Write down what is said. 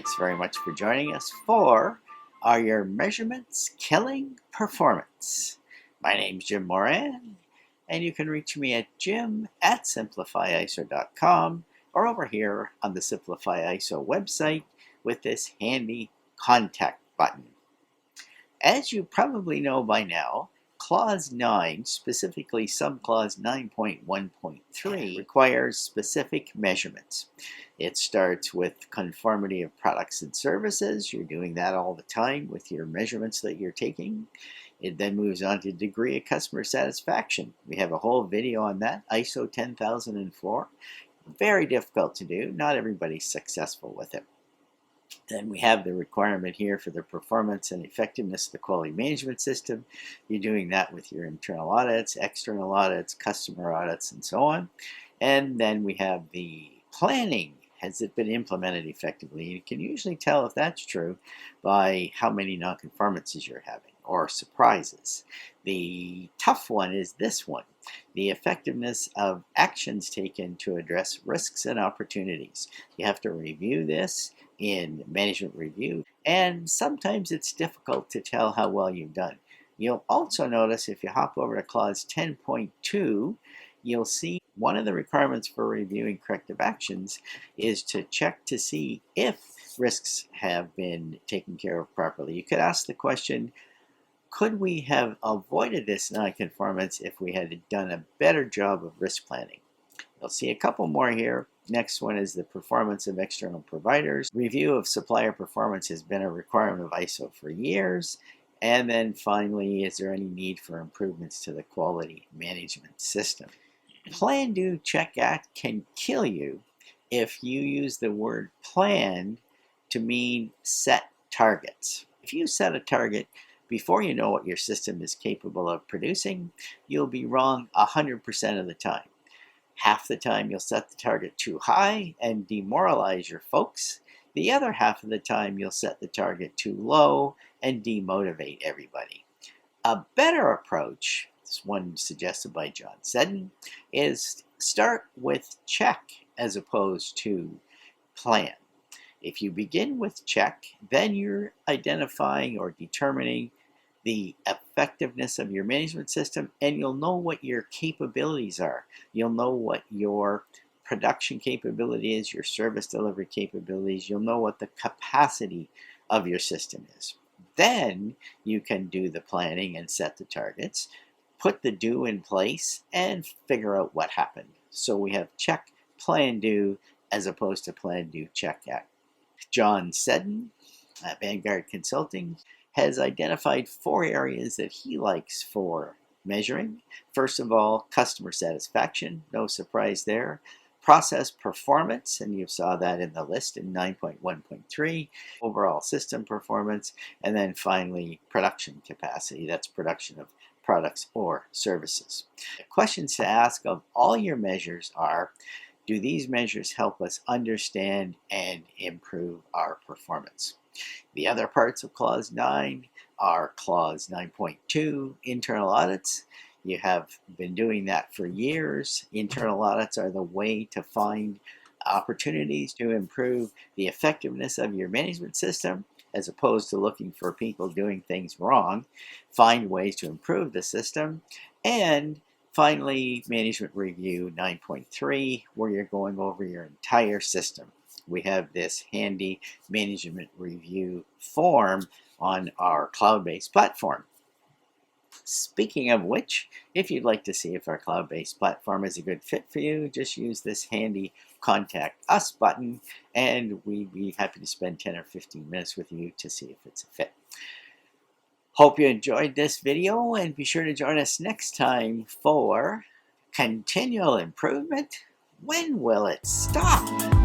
Thanks very much for joining us for Are Your Measurements Killing Performance? My name's Jim Moran, and you can reach me at jim@simplifyiso.com or over here on the Simplify ISO website with this handy contact button. As you probably know by now, Clause 9, specifically Subclause 9.1.3, requires specific measurements. It starts with conformity of products and services. You're doing that all the time with your measurements that you're taking. It then moves on to degree of customer satisfaction. We have a whole video on that, ISO 10004. Very difficult to do. Not everybody's successful with it. Then we have the requirement here for the performance and effectiveness of the quality management system. You're doing that with your internal audits, external audits, customer audits, and so on. And then we have the planning. Has it been implemented effectively? You can usually tell if that's true by how many nonconformances you're having or surprises. The tough one is this one, the effectiveness of actions taken to address risks and opportunities. You have to review this in management review, and sometimes it's difficult to tell how well you've done. You'll also notice if you hop over to clause 10.2, you'll see one of the requirements for reviewing corrective actions is to check to see if risks have been taken care of properly. You could ask the question, could we have avoided this nonconformance if we had done a better job of risk planning? You'll see a couple more here. Next one is the performance of external providers. Review of supplier performance has been a requirement of ISO for years. And then finally, is there any need for improvements to the quality management system? Plan, do, check, act can kill you if you use the word plan to mean set targets. If you set a target before you know what your system is capable of producing, you'll be wrong 100% of the time. Half the time you'll set the target too high and demoralize your folks. The other half of the time you'll set the target too low and demotivate everybody. A better approach, this one suggested by John Seddon, is start with check as opposed to plan. If you begin with check, then you're identifying or determining the effectiveness of your management system, and you'll know what your capabilities are. You'll know what your production capability is, your service delivery capabilities. You'll know what the capacity of your system is. Then you can do the planning and set the targets, put the do in place, and figure out what happened. So we have check, plan, do, as opposed to plan, do, check, act. John Seddon at Vanguard Consulting has identified 4 areas that he likes for measuring. First of all, customer satisfaction, no surprise there. Process performance, and you saw that in the list in 9.1.3, overall system performance, and then finally production capacity, that's production of products or services. The questions to ask of all your measures are, do these measures help us understand and improve our performance? The other parts of Clause 9 are Clause 9.2, internal audits. You have been doing that for years. Internal audits are the way to find opportunities to improve the effectiveness of your management system, as opposed to looking for people doing things wrong. Find ways to improve the system. And finally, Management Review 9.3, where you're going over your entire system. We have this handy management review form on our cloud-based platform. Speaking of which, if you'd like to see if our cloud-based platform is a good fit for you, just use this handy Contact Us button, and we'd be happy to spend 10 or 15 minutes with you to see if it's a fit. Hope you enjoyed this video, and be sure to join us next time for continual improvement. When will it stop?